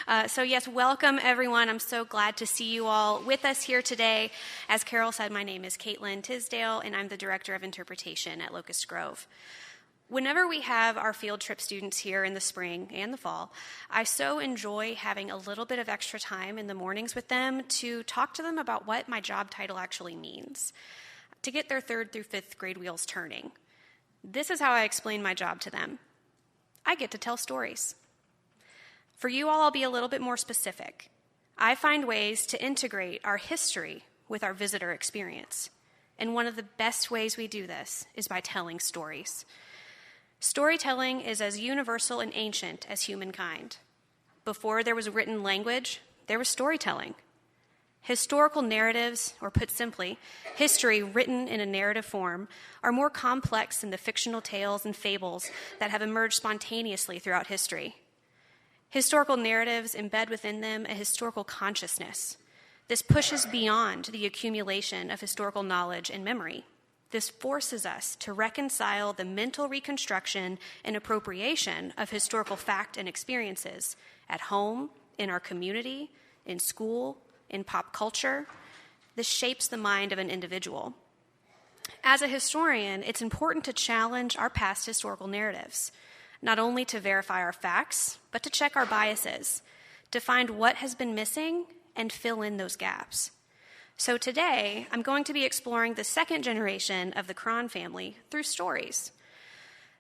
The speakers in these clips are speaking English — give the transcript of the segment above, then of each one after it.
Yes, welcome everyone. I'm so glad to see you all with us here today. As Carol said, my name is Kaitlyn Tisdale, and I'm the Director of Interpretation at Locust Grove. Whenever we have our field trip students here in the spring and the fall, I so enjoy having a little bit of extra time in the mornings with them to talk to them about what my job title actually means, to get their 3rd through 5th grade wheels turning. This is how I explain my job to them. I get to tell stories. For you all, I'll be a little bit more specific. I find ways to integrate our history with our visitor experience. And one of the best ways we do this is by telling stories. Storytelling is as universal and ancient as humankind. Before there was written language, there was storytelling. Historical narratives, or put simply, history written in a narrative form, are more complex than the fictional tales and fables that have emerged spontaneously throughout history. Historical narratives embed within them a historical consciousness. This pushes beyond the accumulation of historical knowledge and memory. This forces us to reconcile the mental reconstruction and appropriation of historical fact and experiences at home, in our community, in school, in pop culture. This shapes the mind of an individual. As a historian, it's important to challenge our past historical narratives, not only to verify our facts, but to check our biases, to find what has been missing and fill in those gaps. So today, I'm going to be exploring the 2nd generation of the Croghan family through stories.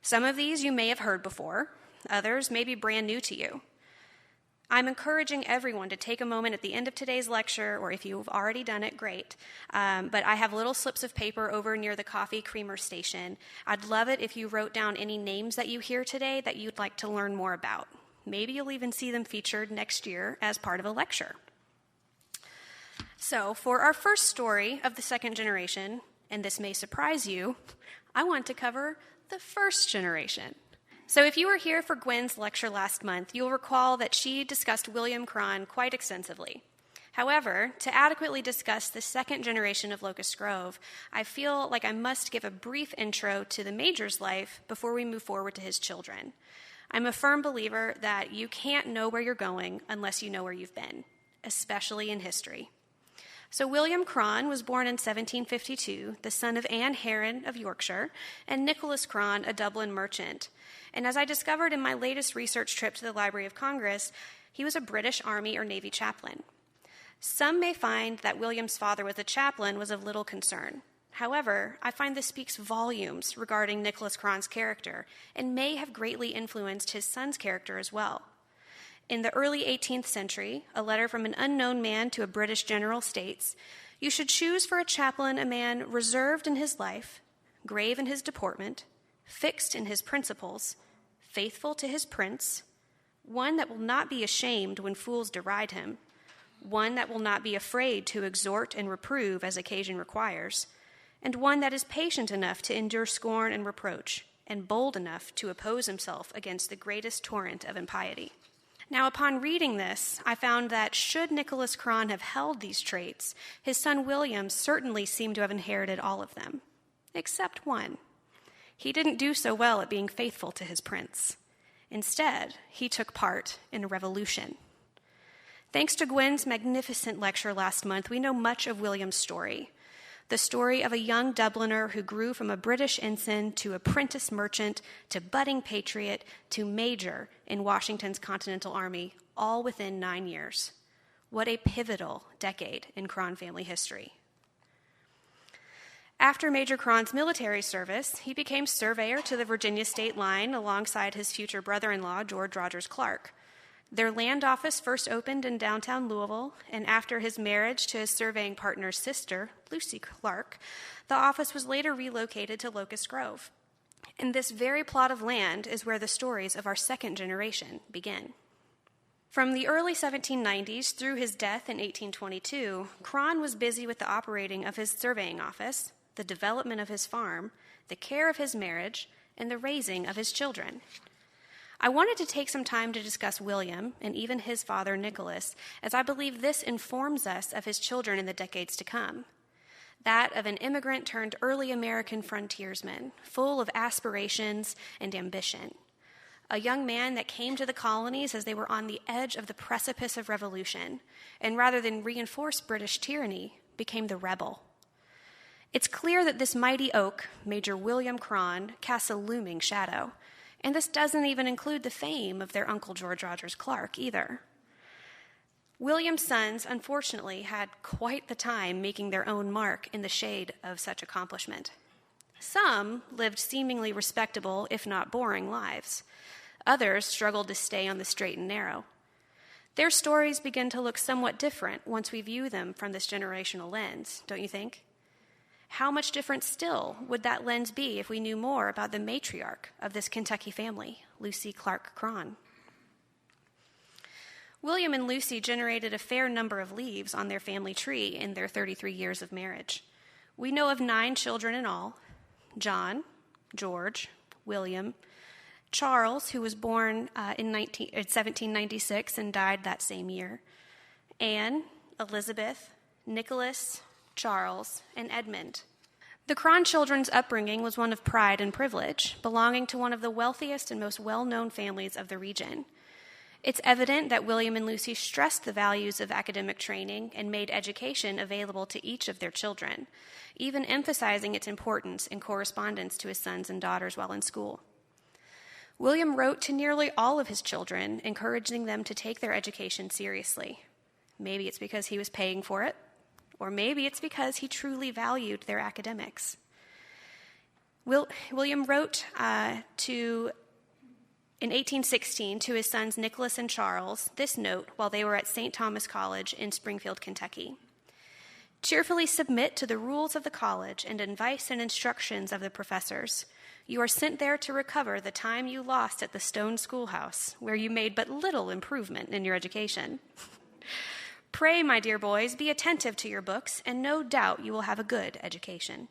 Some of these you may have heard before, others may be brand new to you. I'm encouraging everyone to take a moment at the end of today's lecture, or if you've already done it, great. But I have little slips of paper over near the coffee creamer station. I'd love it if you wrote down any names that you hear today that you'd like to learn more about. Maybe you'll even see them featured next year as part of a lecture. So for our first story of the 2nd generation, and this may surprise you, I want to cover the 1st generation. So if you were here for Gwen's lecture last month, you'll recall that she discussed William Croghan quite extensively. However, to adequately discuss the 2nd generation of Locust Grove, I feel like I must give a brief intro to the Major's life before we move forward to his children. I'm a firm believer that you can't know where you're going unless you know where you've been, especially in history. So William Croghan was born in 1752, the son of Anne Heron of Yorkshire, and Nicholas Croghan, a Dublin merchant. And as I discovered in my latest research trip to the Library of Congress, he was a British Army or Navy chaplain. Some may find that William's father was a chaplain was of little concern. However, I find this speaks volumes regarding Nicholas Croghan's character and may have greatly influenced his son's character as well. In the early 18th century, a letter from an unknown man to a British general states, "You should choose for a chaplain a man reserved in his life, grave in his deportment, fixed in his principles, faithful to his prince, one that will not be ashamed when fools deride him, one that will not be afraid to exhort and reprove as occasion requires, and one that is patient enough to endure scorn and reproach, and bold enough to oppose himself against the greatest torrent of impiety." Now, upon reading this, I found that should Nicholas Croghan have held these traits, his son William certainly seemed to have inherited all of them, except one. He didn't do so well at being faithful to his prince. Instead, he took part in a revolution. Thanks to Gwen's magnificent lecture last month, we know much of William's story. The story of a young Dubliner who grew from a British ensign to apprentice merchant to budding patriot to major in Washington's Continental Army, all within 9 years. What a pivotal decade in Croghan family history. After Major Croghan's military service, he became surveyor to the Virginia state line alongside his future brother-in-law, George Rogers Clark. Their land office first opened in downtown Louisville, and after his marriage to his surveying partner's sister, Lucy Clark, the office was later relocated to Locust Grove. And this very plot of land is where the stories of our 2nd generation begin. From the early 1790s through his death in 1822, Croghan was busy with the operating of his surveying office, the development of his farm, the care of his marriage, and the raising of his children. I wanted to take some time to discuss William and even his father, Nicholas, as I believe this informs us of his children in the decades to come. That of an immigrant turned early American frontiersman, full of aspirations and ambition. a young man that came to the colonies as they were on the edge of the precipice of revolution, and rather than reinforce British tyranny, became the rebel. It's clear that this mighty oak, Major William Croghan, casts a looming shadow, and this doesn't even include the fame of their uncle George Rogers Clark either. William's sons, unfortunately, had quite the time making their own mark in the shade of such accomplishment. Some lived seemingly respectable, if not boring, lives. Others struggled to stay on the straight and narrow. Their stories begin to look somewhat different once we view them from this generational lens, don't you think? How much different still would that lens be if we knew more about the matriarch of this Kentucky family, Lucy Clark Croghan? William and Lucy generated a fair number of leaves on their family tree in their 33 years of marriage. We know of 9 children in all: John, George, William, Charles, who was born in 1796 and died that same year, Anne, Elizabeth, Nicholas, Charles, and Edmund. The Croghan children's upbringing was one of pride and privilege, belonging to one of the wealthiest and most well-known families of the region. It's evident that William and Lucy stressed the values of academic training and made education available to each of their children, even emphasizing its importance in correspondence to his sons and daughters while in school. William wrote to nearly all of his children, encouraging them to take their education seriously. Maybe it's because he was paying for it, or maybe it's because he truly valued their academics. William wrote in 1816 to his sons Nicholas and Charles this note while they were at St. Thomas College in Springfield, Kentucky. Cheerfully submit to the rules of the college and advice and instructions of the professors. You are sent there to recover the time you lost at the stone schoolhouse, where you made but little improvement in your education. Pray, my dear boys, be attentive to your books, and no doubt you will have a good education.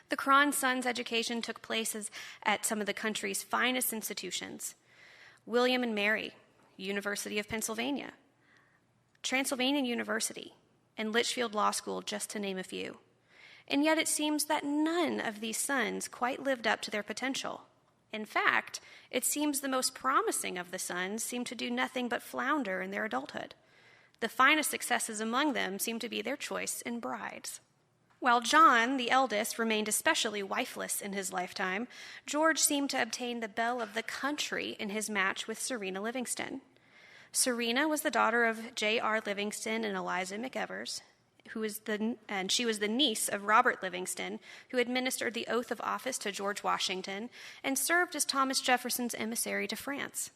The Croghan sons' education took place at some of the country's finest institutions: William and Mary, University of Pennsylvania, Transylvania University, and Litchfield Law School, just to name a few. And yet it seems that none of these sons quite lived up to their potential. In fact, it seems the most promising of the sons seemed to do nothing but flounder in their adulthood. The finest successes among them seemed to be their choice in brides. While John, the eldest, remained especially wifeless in his lifetime, George seemed to obtain the belle of the country in his match with Serena Livingston. Serena was the daughter of J.R. Livingston and Eliza McEvers, and she was the niece of Robert Livingston, who administered the oath of office to George Washington and served as Thomas Jefferson's emissary to France.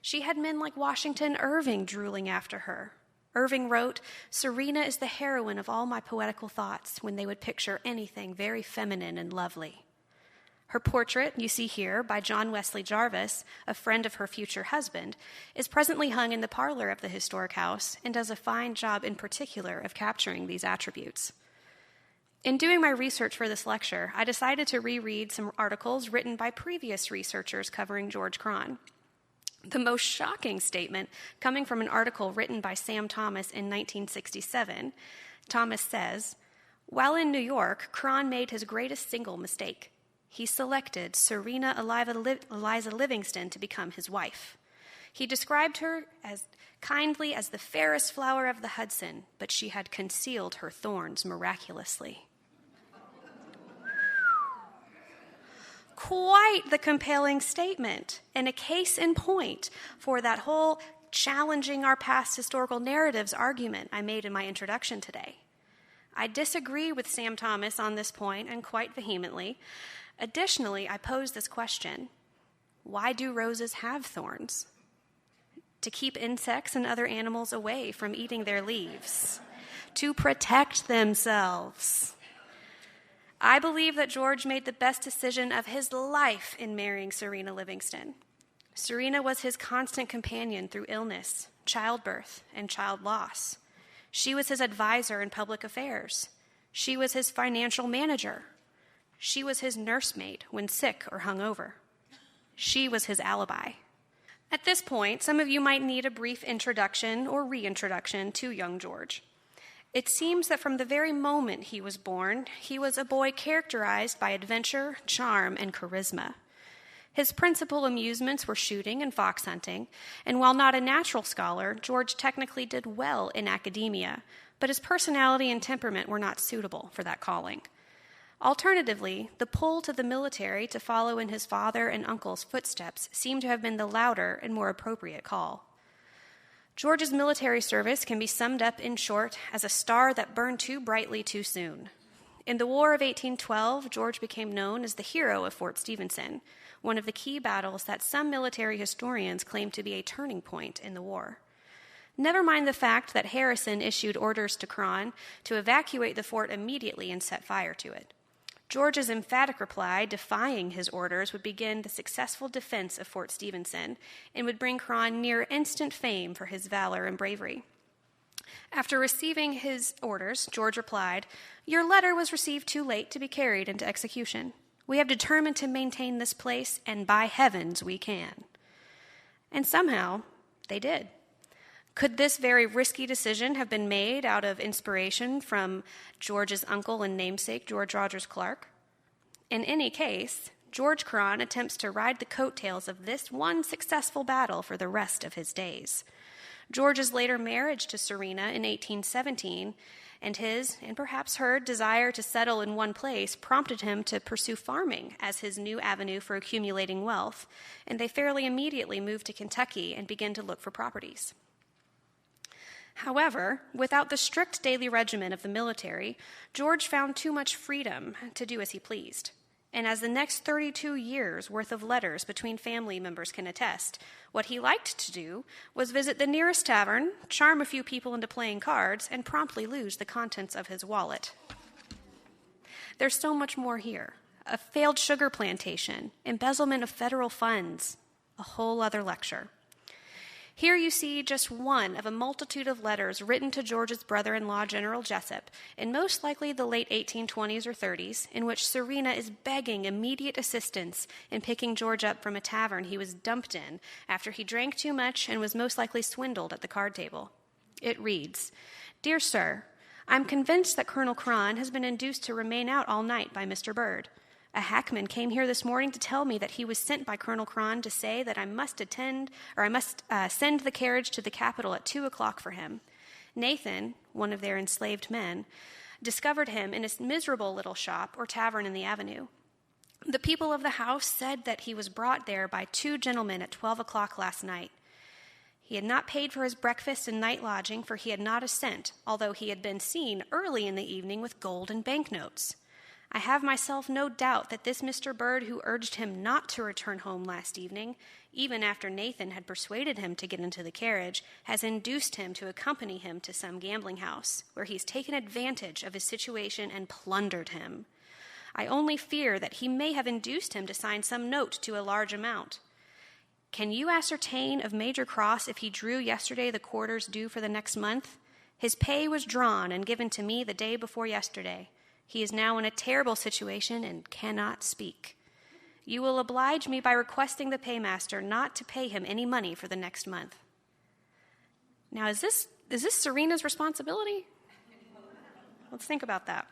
She had men like Washington Irving drooling after her. Irving wrote, "Serena is the heroine of all my poetical thoughts when they would picture anything very feminine and lovely." Her portrait, you see here, by John Wesley Jarvis, a friend of her future husband, is presently hung in the parlor of the historic house and does a fine job in particular of capturing these attributes. In doing my research for this lecture, I decided to reread some articles written by previous researchers covering George Croghan. The most shocking statement, coming from an article written by Sam Thomas in 1967, Thomas says, "While in New York, Croghan made his greatest single mistake. He selected Serena Eliza Livingston to become his wife. He described her as kindly as the fairest flower of the Hudson, but she had concealed her thorns miraculously." Quite the compelling statement, and a case in point for that whole challenging our past historical narratives argument I made in my introduction today. I disagree with Sam Thomas on this point, and quite vehemently. Additionally, I pose this question: why do roses have thorns? To keep insects and other animals away from eating their leaves. To protect themselves. I believe that George made the best decision of his life in marrying Serena Livingston. Serena was his constant companion through illness, childbirth, and child loss. She was his advisor in public affairs. She was his financial manager. She was his nursemaid when sick or hungover. She was his alibi. At this point, some of you might need a brief introduction or reintroduction to young George. It seems that from the very moment he was born, he was a boy characterized by adventure, charm, and charisma. His principal amusements were shooting and fox hunting, and while not a natural scholar, George technically did well in academia, but his personality and temperament were not suitable for that calling. Alternatively, the pull to the military to follow in his father and uncle's footsteps seemed to have been the louder and more appropriate call. George's military service can be summed up, in short, as a star that burned too brightly too soon. In the War of 1812, George became known as the hero of Fort Stephenson, one of the key battles that some military historians claim to be a turning point in the war. Never mind the fact that Harrison issued orders to Croghan to evacuate the fort immediately and set fire to it. George's emphatic reply, defying his orders, would begin the successful defense of Fort Stephenson and would bring Croghan near instant fame for his valor and bravery. After receiving his orders, George replied, "Your letter was received too late to be carried into execution. We have determined to maintain this place, and by heavens we can." And somehow, they did. Could this very risky decision have been made out of inspiration from George's uncle and namesake, George Rogers Clark? In any case, George Croghan attempts to ride the coattails of this one successful battle for the rest of his days. George's later marriage to Serena in 1817 and his, and perhaps her, desire to settle in one place prompted him to pursue farming as his new avenue for accumulating wealth, and they fairly immediately moved to Kentucky and began to look for properties. However, without the strict daily regimen of the military, George found too much freedom to do as he pleased. And as the next 32 years' worth of letters between family members can attest, what he liked to do was visit the nearest tavern, charm a few people into playing cards, and promptly lose the contents of his wallet. There's so much more here. A failed sugar plantation, embezzlement of federal funds, a whole other lecture. Here you see just one of a multitude of letters written to George's brother-in-law, General Jesup, in most likely the late 1820s or 30s, in which Serena is begging immediate assistance in picking George up from a tavern he was dumped in after he drank too much and was most likely swindled at the card table. It reads, "Dear Sir, I'm convinced that Colonel Croghan has been induced to remain out all night by Mr. Bird. A hackman came here this morning to tell me that he was sent by Colonel Croghan to say that I must send the carriage to the capital at 2:00 for him. Nathan, one of their enslaved men, discovered him in a miserable little shop or tavern in the avenue. The people of the house said that he was brought there by two gentlemen at 12:00 last night. He had not paid for his breakfast and night lodging, for he had not a cent, although he had been seen early in the evening with gold and banknotes. I have myself no doubt that this Mr. Bird, who urged him not to return home last evening, even after Nathan had persuaded him to get into the carriage, has induced him to accompany him to some gambling house, where he's taken advantage of his situation and plundered him. I only fear that he may have induced him to sign some note to a large amount. Can you ascertain of Major Cross if he drew yesterday the quarters due for the next month? His pay was drawn and given to me the day before yesterday. He is now in a terrible situation and cannot speak. You will oblige me by requesting the paymaster not to pay him any money for the next month." Now, is this Serena's responsibility? Let's think about that.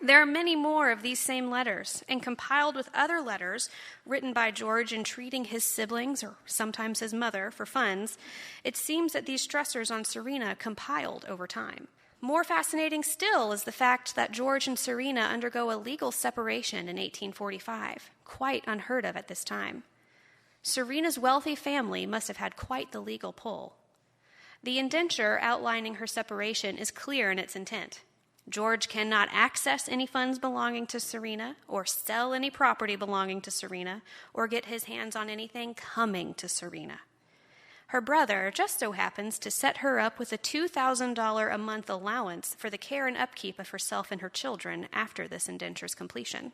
There are many more of these same letters, and compiled with other letters written by George entreating his siblings, or sometimes his mother, for funds, it seems that these stressors on Serena compiled over time. More fascinating still is the fact that George and Serena undergo a legal separation in 1845, quite unheard of at this time. Serena's wealthy family must have had quite the legal pull. The indenture outlining her separation is clear in its intent. George cannot access any funds belonging to Serena, or sell any property belonging to Serena, or get his hands on anything coming to Serena. Her brother just so happens to set her up with a $2,000 a month allowance for the care and upkeep of herself and her children after this indenture's completion.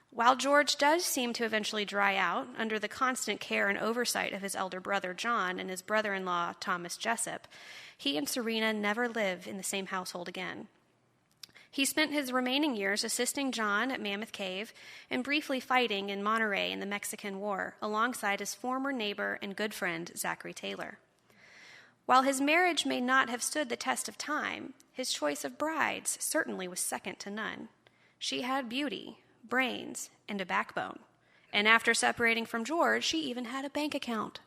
While George does seem to eventually dry out under the constant care and oversight of his elder brother John and his brother-in-law Thomas Jesup, he and Serena never live in the same household again. He spent his remaining years assisting John at Mammoth Cave and briefly fighting in Monterey in the Mexican War alongside his former neighbor and good friend Zachary Taylor. While his marriage may not have stood the test of time, his choice of brides certainly was second to none. She had beauty, brains, and a backbone, and after separating from George, she even had a bank account.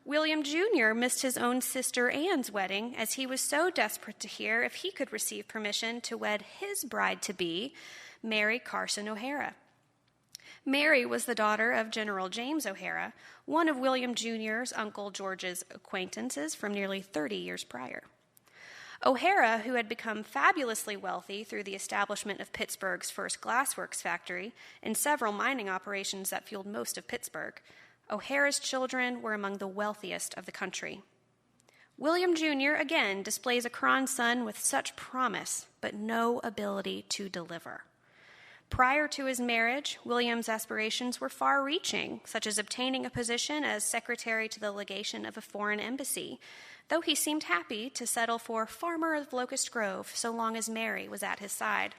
William Jr. missed his own sister Anne's wedding as he was so desperate to hear if he could receive permission to wed his bride-to-be, Mary Carson O'Hara. Mary was the daughter of General James O'Hara, one of William Jr.'s Uncle George's acquaintances from nearly 30 years prior. O'Hara, who had become fabulously wealthy through the establishment of Pittsburgh's first glassworks factory and several mining operations that fueled most of Pittsburgh, O'Hara's children were among the wealthiest of the country. William Jr. again displays a Croghan son with such promise, but no ability to deliver. Prior to his marriage, William's aspirations were far-reaching, such as obtaining a position as secretary to the legation of a foreign embassy, though he seemed happy to settle for farmer of Locust Grove so long as Mary was at his side.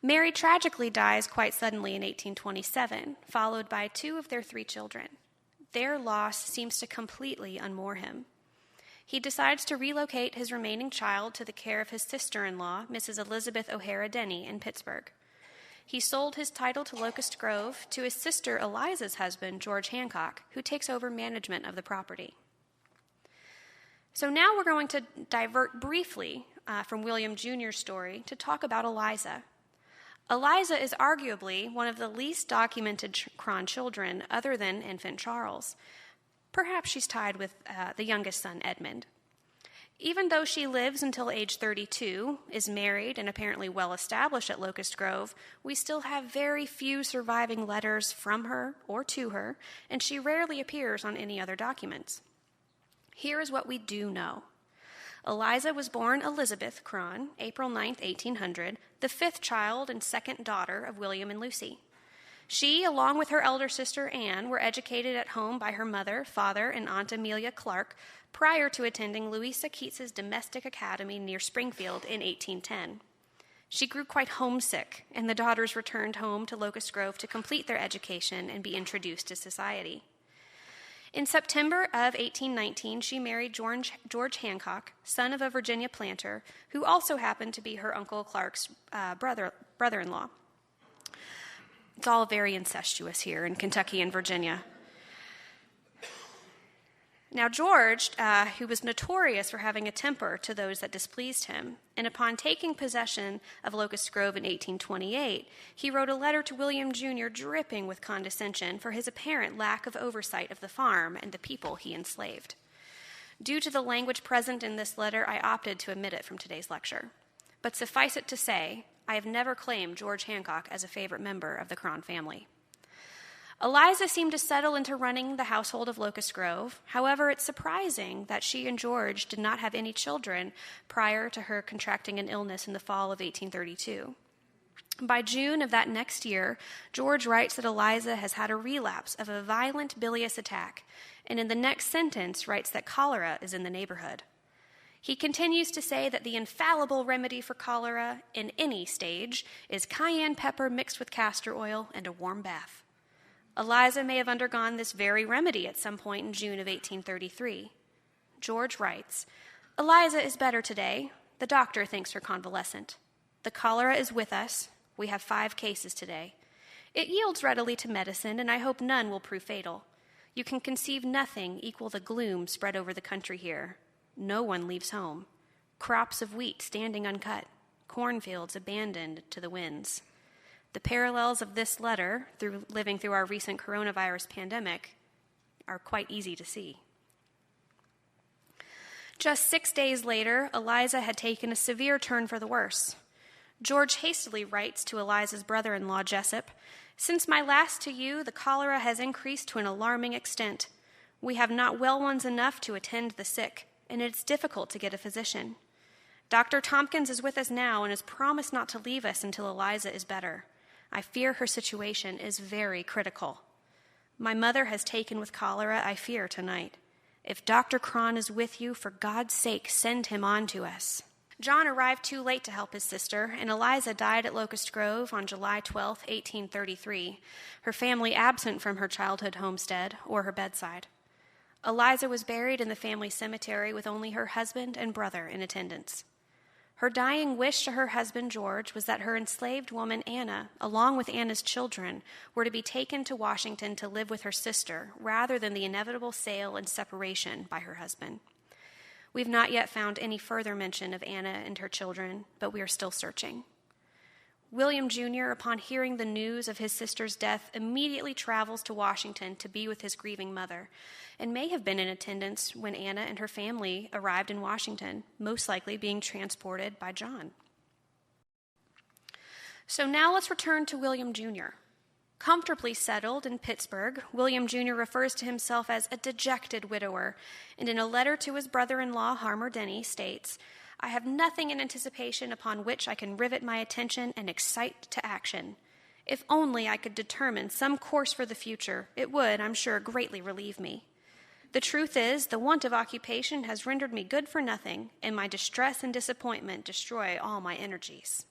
Mary tragically dies quite suddenly in 1827, followed by 2 of their 3 children. Their loss seems to completely unmoor him. He decides to relocate his remaining child to the care of his sister-in-law, Mrs. Elizabeth O'Hara Denny, in Pittsburgh. He sold his title to Locust Grove to his sister Eliza's husband, George Hancock, who takes over management of the property. So now we're going to divert briefly from William Jr.'s story to talk about Eliza. Eliza is arguably one of the least documented Croghan children other than infant Charles. Perhaps she's tied with the youngest son, Edmund. Even though she lives until age 32, is married, and apparently well established at Locust Grove, we still have very few surviving letters from her or to her, and she rarely appears on any other documents. Here is what we do know. Eliza was born Elizabeth Croghan, April 9, 1800, the 5th child and 2nd daughter of William and Lucy. She, along with her elder sister Anne, were educated at home by her mother, father, and Aunt Amelia Clark prior to attending Louisa Keats's domestic academy near Springfield in 1810. She grew quite homesick, and the daughters returned home to Locust Grove to complete their education and be introduced to society. In September of 1819, she married George Hancock, son of a Virginia planter, who also happened to be her Uncle Clark's brother-in-law. It's all very incestuous here in Kentucky and Virginia. Now, George, who was notorious for having a temper to those that displeased him, and upon taking possession of Locust Grove in 1828, he wrote a letter to William Jr. dripping with condescension for his apparent lack of oversight of the farm and the people he enslaved. Due to the language present in this letter, I opted to omit it from today's lecture. But suffice it to say, I have never claimed George Hancock as a favorite member of the Croghan family. Eliza seemed to settle into running the household of Locust Grove. However, it's surprising that she and George did not have any children prior to her contracting an illness in the fall of 1832. By June of that next year, George writes that Eliza has had a relapse of a violent bilious attack, and in the next sentence writes that cholera is in the neighborhood. He continues to say that the infallible remedy for cholera in any stage is cayenne pepper mixed with castor oil and a warm bath. Eliza may have undergone this very remedy at some point in June of 1833. George writes, Eliza is better today. The doctor thinks her convalescent. The cholera is with us. We have 5 cases today. It yields readily to medicine, and I hope none will prove fatal. You can conceive nothing equal the gloom spread over the country here. No one leaves home. Crops of wheat standing uncut. Cornfields abandoned to the winds. The parallels of this letter, through living through our recent coronavirus pandemic, are quite easy to see. Just 6 days later, Eliza had taken a severe turn for the worse. George hastily writes to Eliza's brother-in-law, Jesup, "Since my last to you, the cholera has increased to an alarming extent. We have not well ones enough to attend the sick, and it's difficult to get a physician. Dr. Tompkins is with us now and has promised not to leave us until Eliza is better. I fear her situation is very critical. My mother has taken with cholera, I fear, tonight. If Dr. Croghan is with you, for God's sake, send him on to us." John arrived too late to help his sister, and Eliza died at Locust Grove on July 12, 1833, her family absent from her childhood homestead or her bedside. Eliza was buried in the family cemetery with only her husband and brother in attendance. Her dying wish to her husband, George, was that her enslaved woman, Anna, along with Anna's children, were to be taken to Washington to live with her sister, rather than the inevitable sale and separation by her husband. We've not yet found any further mention of Anna and her children, but we are still searching. William Jr., upon hearing the news of his sister's death, immediately travels to Washington to be with his grieving mother, and may have been in attendance when Anna and her family arrived in Washington, most likely being transported by John. So now let's return to William Jr. Comfortably settled in Pittsburgh, William Jr. refers to himself as a dejected widower, and in a letter to his brother-in-law, Harmer Denny, states, "I have nothing in anticipation upon which I can rivet my attention and excite to action. If only I could determine some course for the future, it would, I'm sure, greatly relieve me. The truth is, the want of occupation has rendered me good for nothing, and my distress and disappointment destroy all my energies."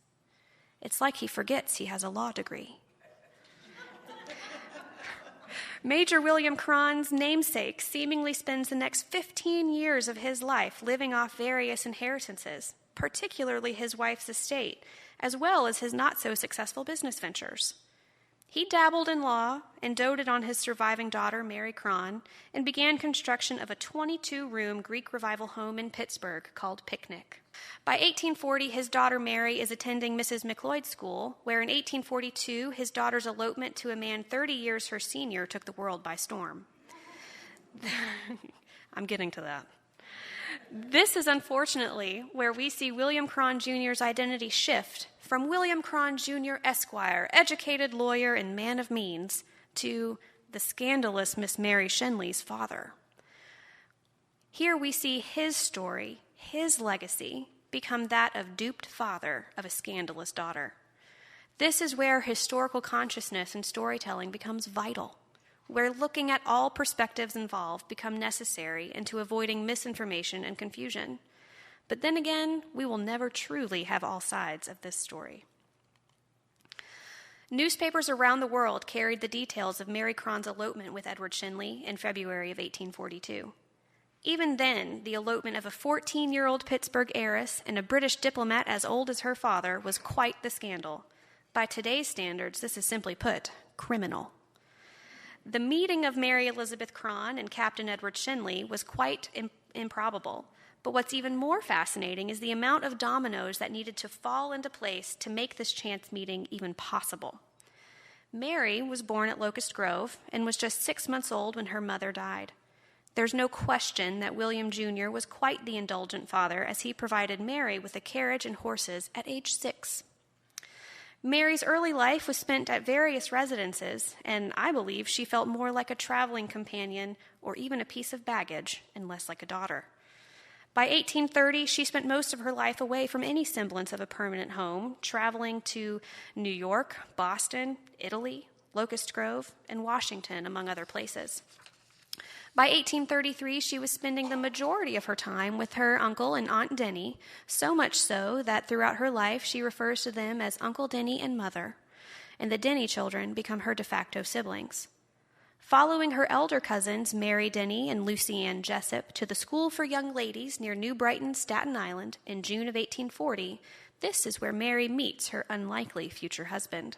It's like he forgets he has a law degree. Major William Croghan's namesake seemingly spends the next 15 years of his life living off various inheritances, particularly his wife's estate, as well as his not-so-successful business ventures. He dabbled in law and doted on his surviving daughter, Mary Croghan, and began construction of a 22-room Greek Revival home in Pittsburgh called Picnic. By 1840, his daughter Mary is attending Mrs. McLeod's school, where in 1842, his daughter's elopement to a man 30 years her senior took the world by storm. I'm getting to that. This is unfortunately where we see William Croghan Jr.'s identity shift from William Croghan Jr., Esquire, educated lawyer and man of means, to the scandalous Miss Mary Schenley's father. Here we see his story, his legacy, become that of duped father of a scandalous daughter. This is where historical consciousness and storytelling becomes vital, where looking at all perspectives involved become necessary into avoiding misinformation and confusion. But then again, we will never truly have all sides of this story. Newspapers around the world carried the details of Mary Croghan's elopement with Edward Schenley in February of 1842. Even then, the elopement of a 14-year-old Pittsburgh heiress and a British diplomat as old as her father was quite the scandal. By today's standards, this is simply put, criminal. The meeting of Mary Elizabeth Croghan and Captain Edward Schenley was quite improbable, but what's even more fascinating is the amount of dominoes that needed to fall into place to make this chance meeting even possible. Mary was born at Locust Grove and was just 6 months old when her mother died. There's no question that William Jr. was quite the indulgent father, as he provided Mary with a carriage and horses at age 6. Mary's early life was spent at various residences, and I believe she felt more like a traveling companion or even a piece of baggage, and less like a daughter. By 1830, she spent most of her life away from any semblance of a permanent home, traveling to New York, Boston, Italy, Locust Grove, and Washington, among other places. By 1833, she was spending the majority of her time with her uncle and Aunt Denny, so much so that throughout her life she refers to them as Uncle Denny and Mother, and the Denny children become her de facto siblings. Following her elder cousins, Mary Denny and Lucy Ann Jesup, to the School for Young Ladies near New Brighton, Staten Island, in June of 1840, this is where Mary meets her unlikely future husband.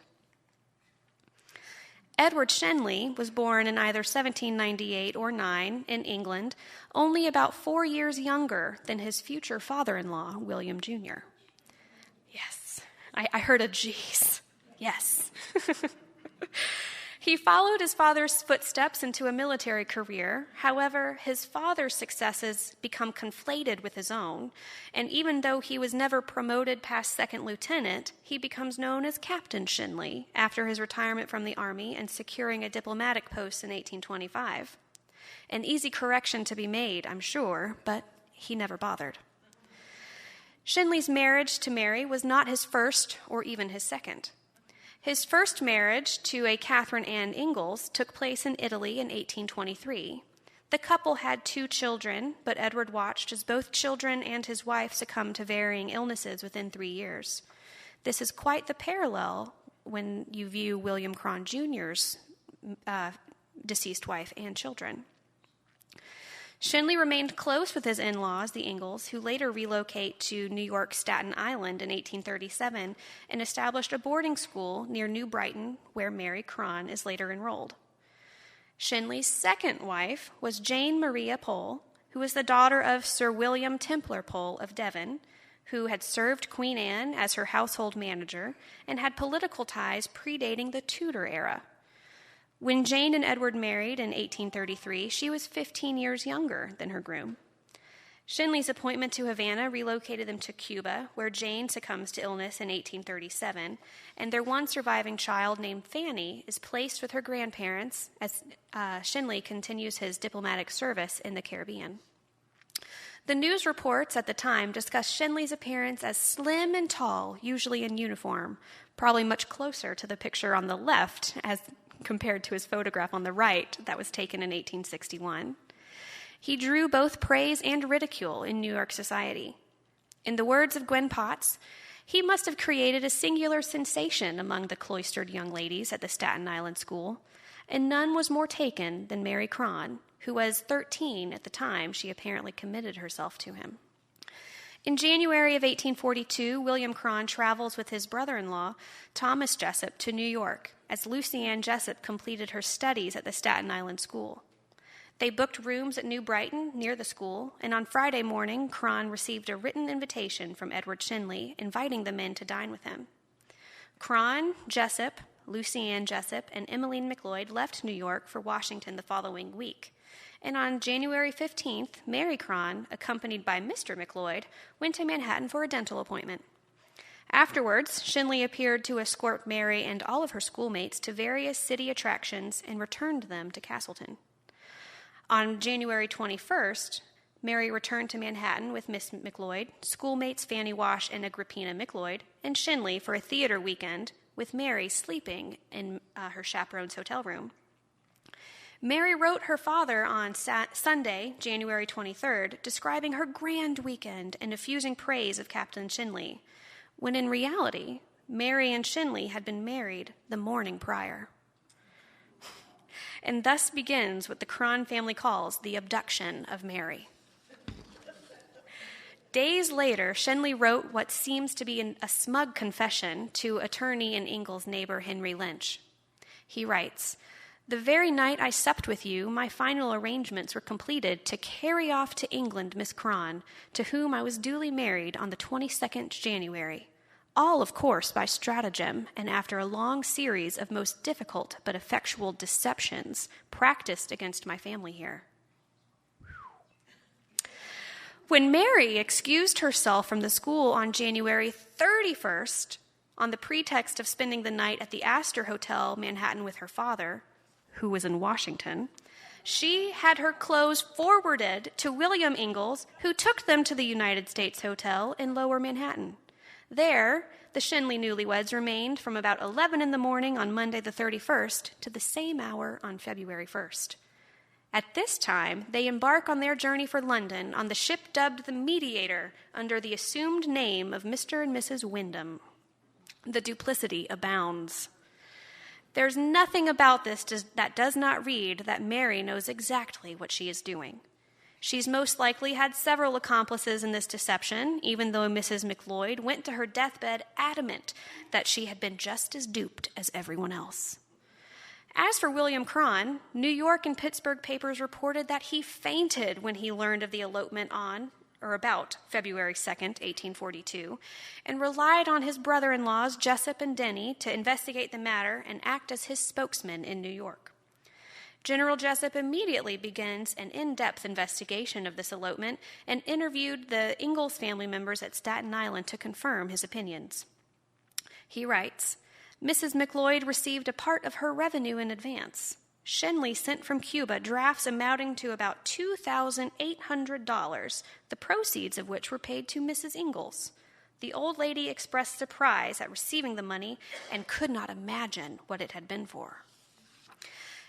Edward Schenley was born in either 1798 or 9 in England, only about 4 years younger than his future father-in-law, William Jr. Yes, I heard a geez. Yes. He followed his father's footsteps into a military career. However, his father's successes become conflated with his own, and even though he was never promoted past second lieutenant, he becomes known as Captain Schenley after his retirement from the Army and securing a diplomatic post in 1825. An easy correction to be made, I'm sure, but he never bothered. Schenley's marriage to Mary was not his first or even his second. His first marriage to a Catherine Ann Ingalls took place in Italy in 1823. The couple had 2 children, but Edward watched as both children and his wife succumbed to varying illnesses within 3 years. This is quite the parallel when you view William Croghan Jr.'s deceased wife and children. Schenley remained close with his in-laws, the Ingalls, who later relocate to New York Staten Island in 1837 and established a boarding school near New Brighton, where Mary Croghan is later enrolled. Schenley's second wife was Jane Maria Pole, who was the daughter of Sir William Templar Pole of Devon, who had served Queen Anne as her household manager and had political ties predating the Tudor era. When Jane and Edward married in 1833, she was 15 years younger than her groom. Schenley's appointment to Havana relocated them to Cuba, where Jane succumbs to illness in 1837, and their one surviving child named Fanny is placed with her grandparents as Schenley continues his diplomatic service in the Caribbean. The news reports at the time discussed Schenley's appearance as slim and tall, usually in uniform, probably much closer to the picture on the left as compared to his photograph on the right that was taken in 1861. He drew both praise and ridicule in New York society. In the words of Gwen Potts, he must have created a singular sensation among the cloistered young ladies at the Staten Island school, and none was more taken than Mary Croghan, who was 13 at the time she apparently committed herself to him. In January of 1842, William Croghan travels with his brother-in-law, Thomas Jesup, to New York, as Lucy Ann Jesup completed her studies at the Staten Island School. They booked rooms at New Brighton, near the school, and on Friday morning, Croghan received a written invitation from Edward Schenley, inviting the men to dine with him. Croghan, Jesup, Lucy Ann Jesup, and Emmeline McLeod left New York for Washington the following week. And on January 15th, Mary Croghan, accompanied by Mr. McLeod, went to Manhattan for a dental appointment. Afterwards, Schenley appeared to escort Mary and all of her schoolmates to various city attractions and returned them to Castleton. On January 21st, Mary returned to Manhattan with Miss McLeod, schoolmates Fanny Wash and Agrippina McLeod, and Schenley for a theater weekend, with Mary sleeping in her chaperone's hotel room. Mary wrote her father on Sunday, January 23rd, describing her grand weekend and effusing praise of Captain Schenley, when in reality, Mary and Schenley had been married the morning prior. And thus begins what the Croghan family calls the abduction of Mary. Days later, Schenley wrote what seems to be a smug confession to attorney and Ingalls neighbor Henry Lynch. He writes, "The very night I supped with you, my final arrangements were completed to carry off to England Miss Croghan, to whom I was duly married on the 22nd January. All, of course, by stratagem, and after a long series of most difficult but effectual deceptions practiced against my family here." When Mary excused herself from the school on January 31st, on the pretext of spending the night at the Astor Hotel, Manhattan, with her father, who was in Washington, she had her clothes forwarded to William Ingalls, who took them to the United States Hotel in Lower Manhattan. There, the Schenley newlyweds remained from about 11 in the morning on Monday the 31st to the same hour on February 1st. At this time, they embark on their journey for London on the ship dubbed the Mediator under the assumed name of Mr. and Mrs. Wyndham. The duplicity abounds. There's nothing about this that does not read that Mary knows exactly what she is doing. She's most likely had several accomplices in this deception, even though Mrs. McLeod went to her deathbed adamant that she had been just as duped as everyone else. As for William Croghan, New York and Pittsburgh papers reported that he fainted when he learned of the elopement on or about February 2nd, 1842, and relied on his brother-in-laws Jesup and Denny to investigate the matter and act as his spokesman in New York. General Jesup immediately begins an in-depth investigation of this elopement and interviewed the Ingalls family members at Staten Island to confirm his opinions. He writes, "Mrs. McLeod received a part of her revenue in advance. Schenley sent from Cuba drafts amounting to about $2,800, the proceeds of which were paid to Mrs. Ingalls. The old lady expressed surprise at receiving the money and could not imagine what it had been for."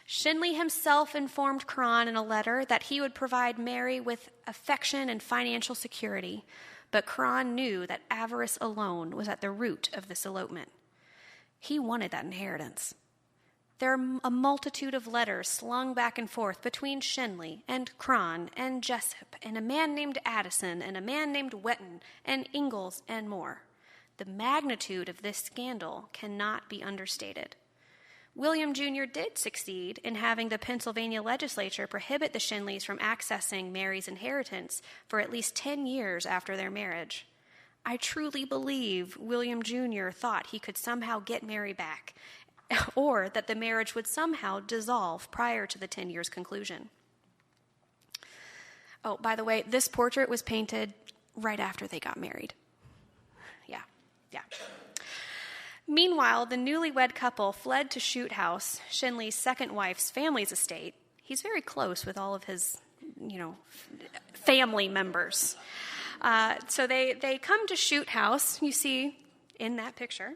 Schenley himself informed Croghan in a letter that he would provide Mary with affection and financial security, but Croghan knew that avarice alone was at the root of this elopement. He wanted that inheritance. there are a multitude of letters slung back and forth between Schenley and Croghan and Jesup and a man named Addison and a man named Wetton and Ingalls and more. The magnitude of this scandal cannot be understated. William Jr. did succeed in having the Pennsylvania legislature prohibit the Schenleys from accessing Mary's inheritance for at least 10 years after their marriage. I truly believe William Jr. thought he could somehow get Mary back, or that the marriage would somehow dissolve prior to the 10 years' conclusion. Oh, by the way, this portrait was painted right after they got married. Yeah. Meanwhile, the newlywed couple fled to Shute House, Schenley's second wife's family's estate. He's very close with all of his, family members. So they come to Shute House, you see in that picture,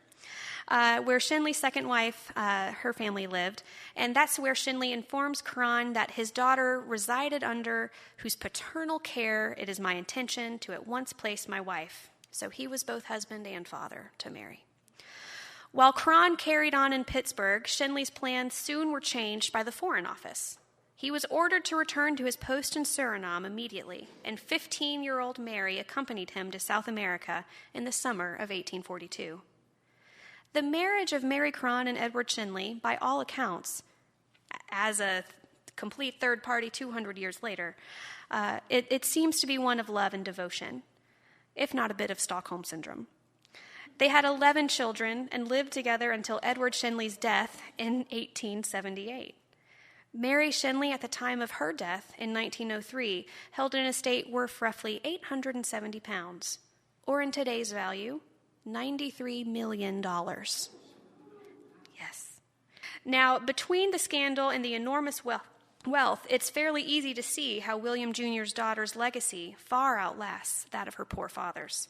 where Schenley's second wife, her family lived. And that's where Schenley informs Croghan that his daughter resided under whose paternal care it is my intention to at once place my wife. So he was both husband and father to Mary. While Croghan carried on in Pittsburgh, Schenley's plans soon were changed by the Foreign Office. He was ordered to return to his post in Suriname immediately, and 15-year-old Mary accompanied him to South America in the summer of 1842. The marriage of Mary Croghan and Edward Schenley, by all accounts, as a complete third party 200 years later, it seems to be one of love and devotion, if not a bit of Stockholm Syndrome. They had 11 children and lived together until Edward Schenley's death in 1878. Mary Schenley, at the time of her death in 1903, held an estate worth roughly £870, or in today's value, $93 million. Yes. Now, between the scandal and the enormous wealth, it's fairly easy to see how William Jr.'s daughter's legacy far outlasts that of her poor father's.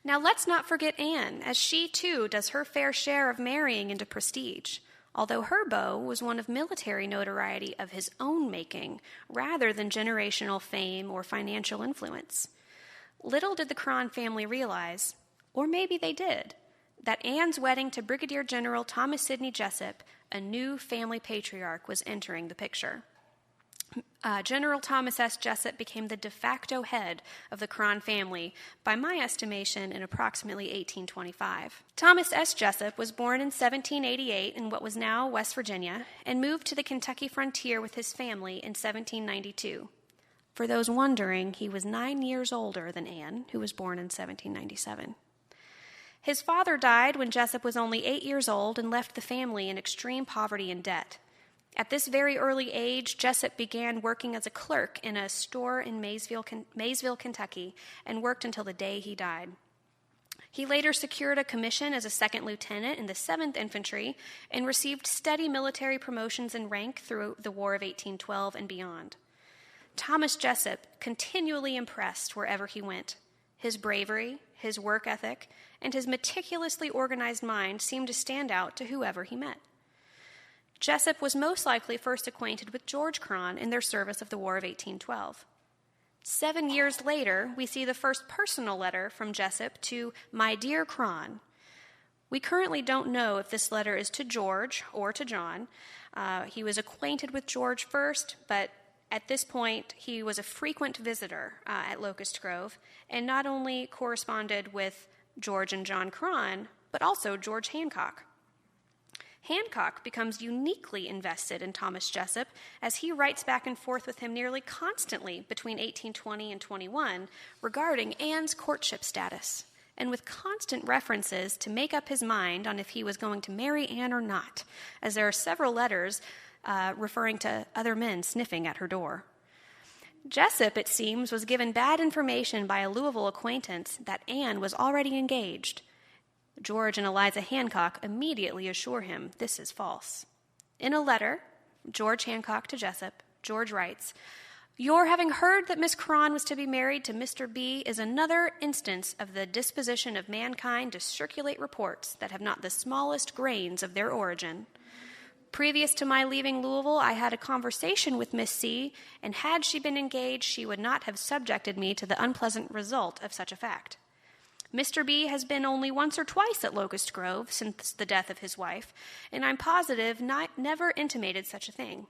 Now, let's not forget Anne, as she too does her fair share of marrying into prestige, although her beau was one of military notoriety of his own making, rather than generational fame or financial influence. Little did the Croghan family realize, or maybe they did, that Anne's wedding to Brigadier General Thomas Sidney Jesup, a new family patriarch, was entering the picture. General Thomas S. Jesup became the de facto head of the Croghan family, by my estimation, in approximately 1825. Thomas S. Jesup was born in 1788 in what was now West Virginia, and moved to the Kentucky frontier with his family in 1792. For those wondering, he was 9 years older than Anne, who was born in 1797. His father died when Jesup was only 8 years old and left the family in extreme poverty and debt. At this very early age, Jesup began working as a clerk in a store in Maysville, Kentucky, and worked until the day he died. He later secured a commission as a second lieutenant in the 7th Infantry and received steady military promotions in rank through the War of 1812 and beyond. Thomas Jesup continually impressed wherever he went. His bravery, his work ethic, and his meticulously organized mind seemed to stand out to whoever he met. Jesup was most likely first acquainted with George Croghan in their service of the War of 1812. 7 years later, we see the first personal letter from Jesup to "My dear Croghan." We currently don't know if this letter is to George or to John. He was acquainted with George first, but at this point, he was a frequent visitor at Locust Grove, and not only corresponded with George and John Croghan, but also George Hancock. Hancock becomes uniquely invested in Thomas Jesup as he writes back and forth with him nearly constantly between 1820 and 21 regarding Anne's courtship status, and with constant references to make up his mind on if he was going to marry Anne or not, as there are several letters referring to other men sniffing at her door. Jesup, it seems, was given bad information by a Louisville acquaintance that Anne was already engaged. George and Eliza Hancock immediately assure him this is false. In a letter, George Hancock to Jesup, George writes, "Your having heard that Miss Croghan was to be married to Mr. B is another instance of the disposition of mankind to circulate reports that have not the smallest grains of their origin. Previous to my leaving Louisville, I had a conversation with Miss C, and had she been engaged, she would not have subjected me to the unpleasant result of such a fact. Mr. B has been only once or twice at Locust Grove since the death of his wife, and I'm positive never intimated such a thing.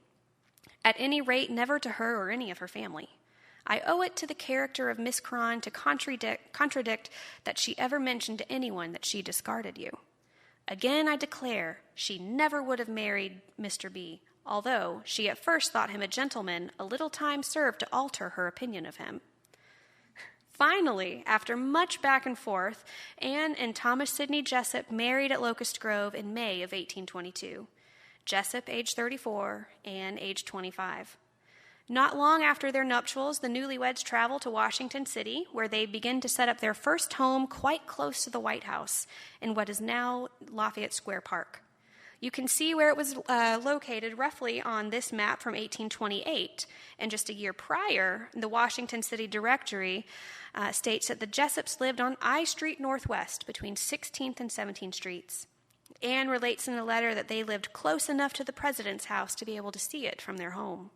At any rate, never to her or any of her family. I owe it to the character of Miss Croghan to contradict that she ever mentioned to anyone that she discarded you. Again, I declare, she never would have married Mr. B, although she at first thought him a gentleman. A little time served to alter her opinion of him. Finally, after much back and forth, Anne and Thomas Sidney Jesup married at Locust Grove in May of 1822. Jesup, age 34, Anne, age 25. Not long after their nuptials, the newlyweds travel to Washington City, where they begin to set up their first home quite close to the White House in what is now Lafayette Square Park. You can see where it was located roughly on this map from 1828, and just a year prior, the Washington City Directory states that the Jesups lived on I Street Northwest between 16th and 17th Streets. Anne relates in a letter that they lived close enough to the president's house to be able to see it from their home.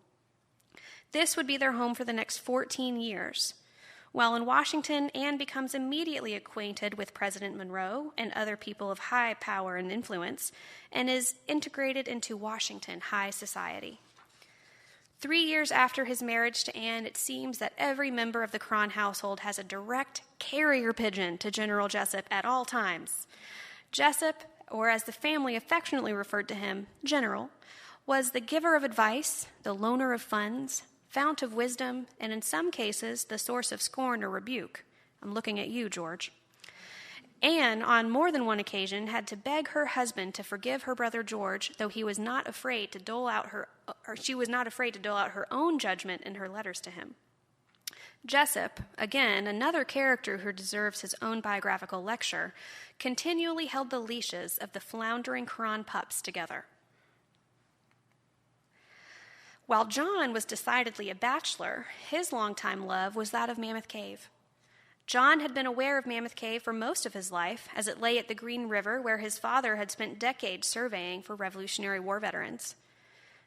This would be their home for the next 14 years. While in Washington, Anne becomes immediately acquainted with President Monroe and other people of high power and influence, and is integrated into Washington high society. 3 years after his marriage to Anne, it seems that every member of the Croghan household has a direct carrier pigeon to General Jesup at all times. Jesup, or as the family affectionately referred to him, General, was the giver of advice, the loaner of funds, fount of wisdom, and in some cases, the source of scorn or rebuke. I'm looking at you, George. Anne, on more than one occasion, had to beg her husband to forgive her brother George, though she was not afraid to dole out her own judgment in her letters to him. Jesup, again, another character who deserves his own biographical lecture, continually held the leashes of the floundering Croghan pups together. While John was decidedly a bachelor, his longtime love was that of Mammoth Cave. John had been aware of Mammoth Cave for most of his life, as it lay at the Green River, where his father had spent decades surveying for Revolutionary War veterans.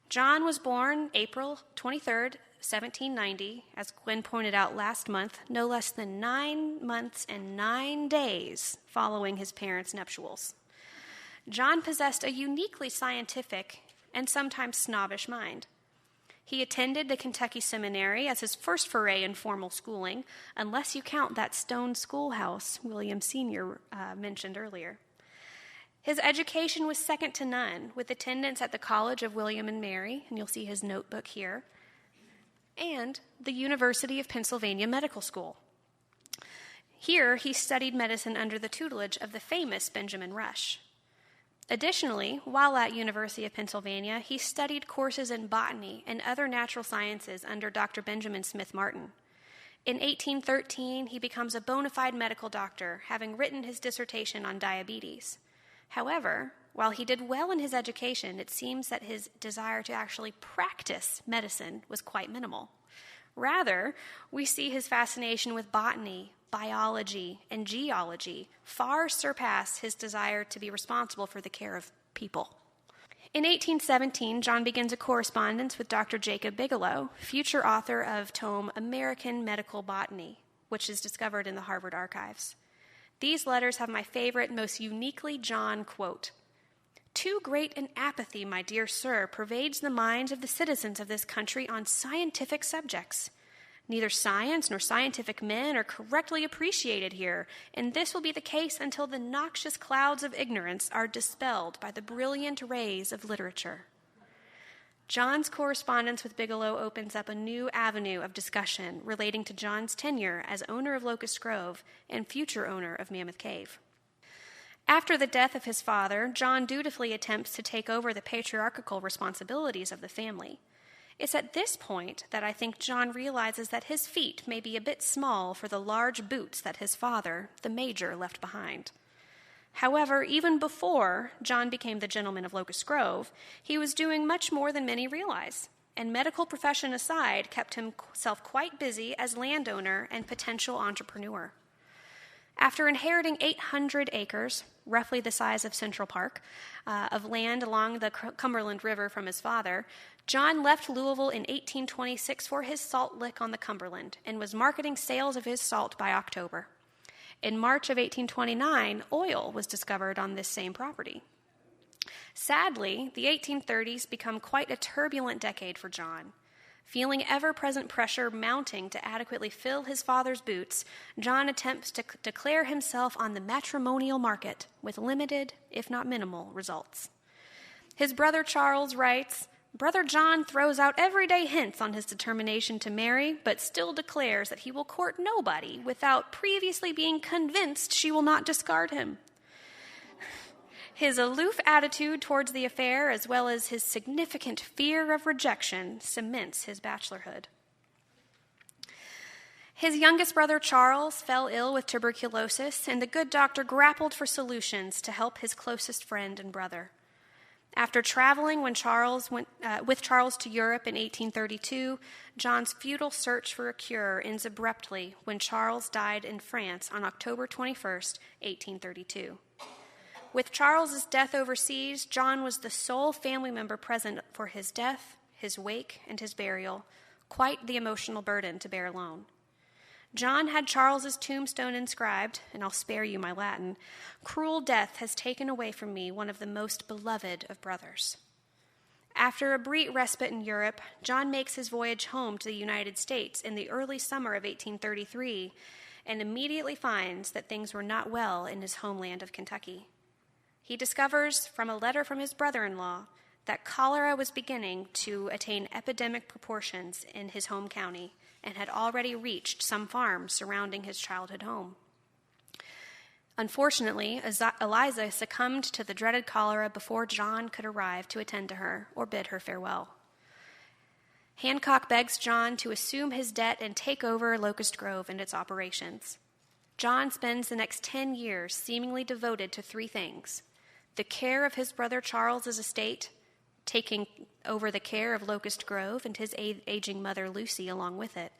John was born April 23rd, 1790, as Gwen pointed out last month, no less than 9 months and 9 days following his parents' nuptials. John possessed a uniquely scientific and sometimes snobbish mind. He attended the Kentucky Seminary as his first foray in formal schooling, unless you count that stone schoolhouse William Sr. Mentioned earlier. His education was second to none, with attendance at the College of William and Mary, and you'll see his notebook here, and the University of Pennsylvania Medical School. Here, he studied medicine under the tutelage of the famous Benjamin Rush. Additionally, while at University of Pennsylvania, he studied courses in botany and other natural sciences under Dr. Benjamin Smith Martin. In 1813, he becomes a bona fide medical doctor, having written his dissertation on diabetes. However, while he did well in his education, it seems that his desire to actually practice medicine was quite minimal. Rather, we see his fascination with botany, biology, and geology far surpass his desire to be responsible for the care of people. In 1817, John begins a correspondence with Dr. Jacob Bigelow, future author of tome American Medical Botany, which is discovered in the Harvard archives. These letters have my favorite, most uniquely John quote: "Too great an apathy, my dear sir, pervades the minds of the citizens of this country on scientific subjects. Neither science nor scientific men are correctly appreciated here, and this will be the case until the noxious clouds of ignorance are dispelled by the brilliant rays of literature." John's correspondence with Bigelow opens up a new avenue of discussion relating to John's tenure as owner of Locust Grove and future owner of Mammoth Cave. After the death of his father, John dutifully attempts to take over the patriarchal responsibilities of the family. It's at this point that I think John realizes that his feet may be a bit small for the large boots that his father, the major, left behind. However, even before John became the gentleman of Locust Grove, he was doing much more than many realize, and medical profession aside, kept himself quite busy as landowner and potential entrepreneur. After inheriting 800 acres, roughly the size of Central Park, of land along the Cumberland River from his father, John left Louisville in 1826 for his salt lick on the Cumberland and was marketing sales of his salt by October. In March of 1829, oil was discovered on this same property. Sadly, the 1830s become quite a turbulent decade for John. Feeling ever-present pressure mounting to adequately fill his father's boots, John attempts to declare himself on the matrimonial market with limited, if not minimal, results. His brother Charles writes, "Brother John throws out everyday hints on his determination to marry, but still declares that he will court nobody without previously being convinced she will not discard him." His aloof attitude towards the affair, as well as his significant fear of rejection, cements his bachelorhood. His youngest brother, Charles, fell ill with tuberculosis, and the good doctor grappled for solutions to help his closest friend and brother. After traveling with Charles to Europe in 1832, John's futile search for a cure ends abruptly when Charles died in France on October 21st, 1832. With Charles's death overseas, John was the sole family member present for his death, his wake, and his burial, quite the emotional burden to bear alone. John had Charles's tombstone inscribed, and I'll spare you my Latin, "Cruel death has taken away from me one of the most beloved of brothers." After a brief respite in Europe, John makes his voyage home to the United States in the early summer of 1833 and immediately finds that things were not well in his homeland of Kentucky. He discovers from a letter from his brother-in-law that cholera was beginning to attain epidemic proportions in his home county and had already reached some farms surrounding his childhood home. Unfortunately, Eliza succumbed to the dreaded cholera before John could arrive to attend to her or bid her farewell. Hancock begs John to assume his debt and take over Locust Grove and its operations. John spends the next 10 years seemingly devoted to three things: the care of his brother Charles's estate, taking over the care of Locust Grove and his aging mother Lucy along with it,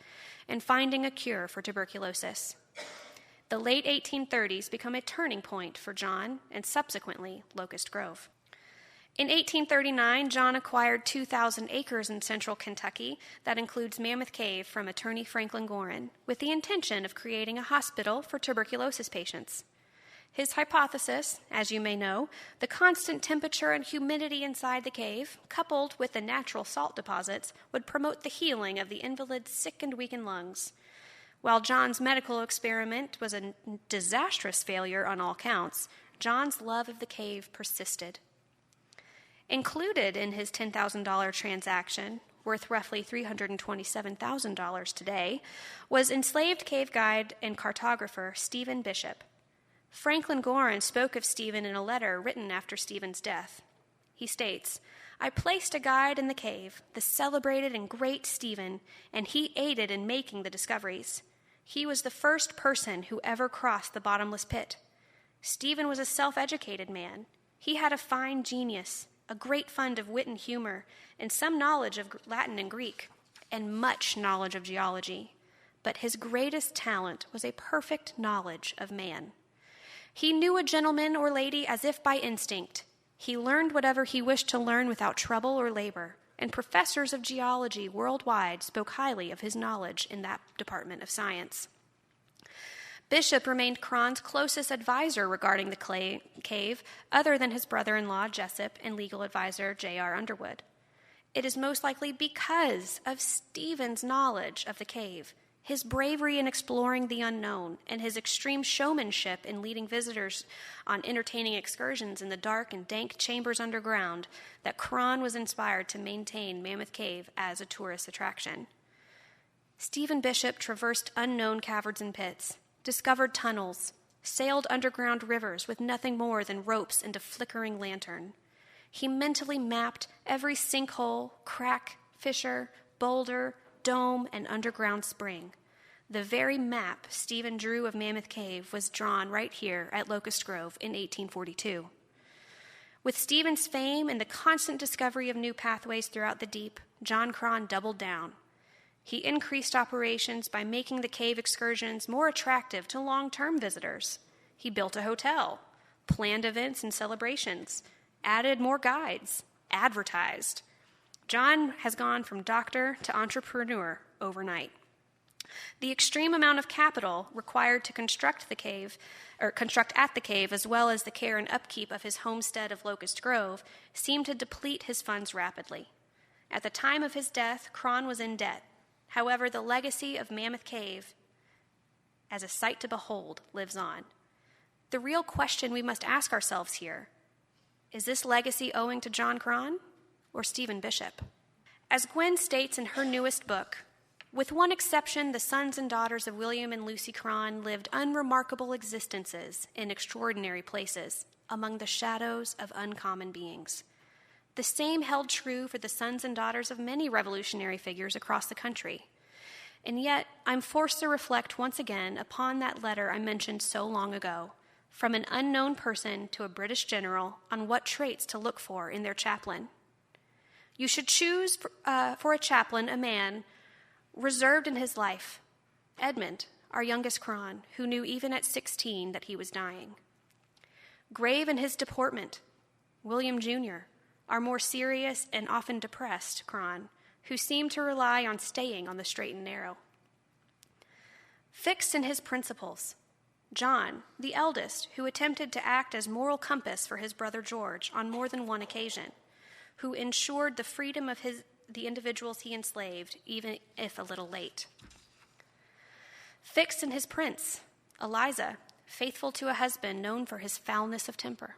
and finding a cure for tuberculosis. The late 1830s become a turning point for John and subsequently Locust Grove. In 1839, John acquired 2,000 acres in central Kentucky that includes Mammoth Cave from attorney Franklin Gorin, with the intention of creating a hospital for tuberculosis patients. His hypothesis, as you may know, the constant temperature and humidity inside the cave, coupled with the natural salt deposits, would promote the healing of the invalid's sick and weakened lungs. While John's medical experiment was a disastrous failure on all counts, John's love of the cave persisted. Included in his $10,000 transaction, worth roughly $327,000 today, was enslaved cave guide and cartographer Stephen Bishop. Franklin Gorin spoke of Stephen in a letter written after Stephen's death. He states, "I placed a guide in the cave, the celebrated and great Stephen, and he aided in making the discoveries. He was the first person who ever crossed the bottomless pit. Stephen was a self-educated man. He had a fine genius, a great fund of wit and humor, and some knowledge of Latin and Greek, and much knowledge of geology. But his greatest talent was a perfect knowledge of man. He knew a gentleman or lady as if by instinct. He learned whatever he wished to learn without trouble or labor, and professors of geology worldwide spoke highly of his knowledge in that department of science." Bishop remained Cron's closest advisor regarding the cave, other than his brother-in-law Jesup and legal advisor J.R. Underwood. It is most likely because of Stephen's knowledge of the cave, his bravery in exploring the unknown, and his extreme showmanship in leading visitors on entertaining excursions in the dark and dank chambers underground, that Croghan was inspired to maintain Mammoth Cave as a tourist attraction. Stephen Bishop traversed unknown caverns and pits, discovered tunnels, sailed underground rivers with nothing more than ropes and a flickering lantern. He mentally mapped every sinkhole, crack, fissure, boulder, dome, and underground spring. The very map Stephen drew of Mammoth Cave was drawn right here at Locust Grove in 1842. With Stephen's fame and the constant discovery of new pathways throughout the deep, John Croghan doubled down. He increased operations by making the cave excursions more attractive to long-term visitors. He built a hotel, planned events and celebrations, added more guides, advertised. John has gone from doctor to entrepreneur overnight. The extreme amount of capital required to construct at the cave, as well as the care and upkeep of his homestead of Locust Grove, seemed to deplete his funds rapidly. At the time of his death, Croghan was in debt. However, the legacy of Mammoth Cave, as a sight to behold, lives on. The real question we must ask ourselves here, is this legacy owing to John Croghan or Stephen Bishop? As Gwen states in her newest book, with one exception, the sons and daughters of William and Lucy Croghan lived unremarkable existences in extraordinary places, among the shadows of uncommon beings. The same held true for the sons and daughters of many revolutionary figures across the country. And yet, I'm forced to reflect once again upon that letter I mentioned so long ago, from an unknown person to a British general, on what traits to look for in their chaplain. You should choose for a chaplain a man reserved in his life, Edmund, our youngest Croghan, who knew even at 16 that he was dying. Grave in his deportment, William Jr., our more serious and often depressed Croghan, who seemed to rely on staying on the straight and narrow. Fixed in his principles, John, the eldest, who attempted to act as moral compass for his brother George on more than one occasion, who ensured the freedom of the individuals he enslaved, even if a little late. Fixed in his prince, Eliza, faithful to a husband known for his foulness of temper.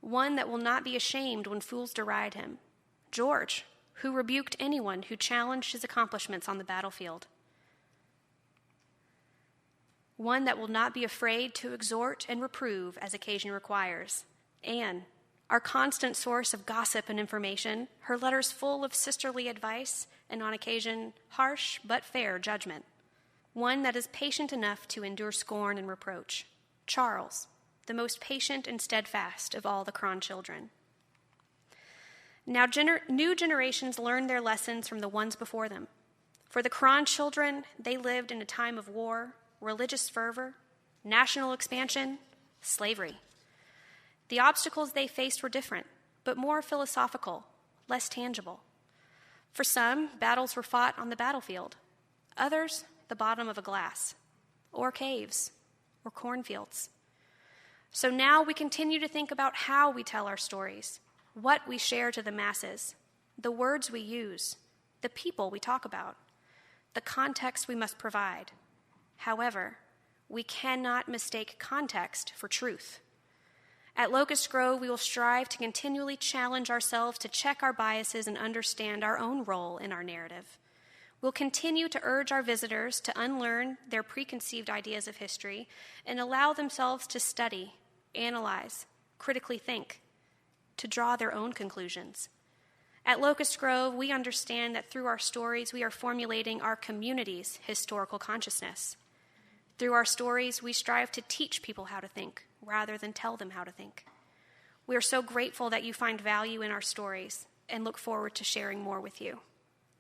One that will not be ashamed when fools deride him, George, who rebuked anyone who challenged his accomplishments on the battlefield. One that will not be afraid to exhort and reprove as occasion requires. Anne, our constant source of gossip and information, her letters full of sisterly advice and on occasion harsh but fair judgment. One that is patient enough to endure scorn and reproach. Charles, the most patient and steadfast of all the Croghan children. Now new generations learn their lessons from the ones before them. For the Croghan children, they lived in a time of war, religious fervor, national expansion, slavery. The obstacles they faced were different, but more philosophical, less tangible. For some, battles were fought on the battlefield. Others, the bottom of a glass, or caves, or cornfields. So now we continue to think about how we tell our stories, what we share to the masses, the words we use, the people we talk about, the context we must provide. However, we cannot mistake context for truth. At Locust Grove, we will strive to continually challenge ourselves to check our biases and understand our own role in our narrative. We'll continue to urge our visitors to unlearn their preconceived ideas of history and allow themselves to study, analyze, critically think, to draw their own conclusions. At Locust Grove, we understand that through our stories, we are formulating our community's historical consciousness. Through our stories, we strive to teach people how to think, rather than tell them how to think. We are so grateful that you find value in our stories and look forward to sharing more with you.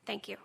Thank you.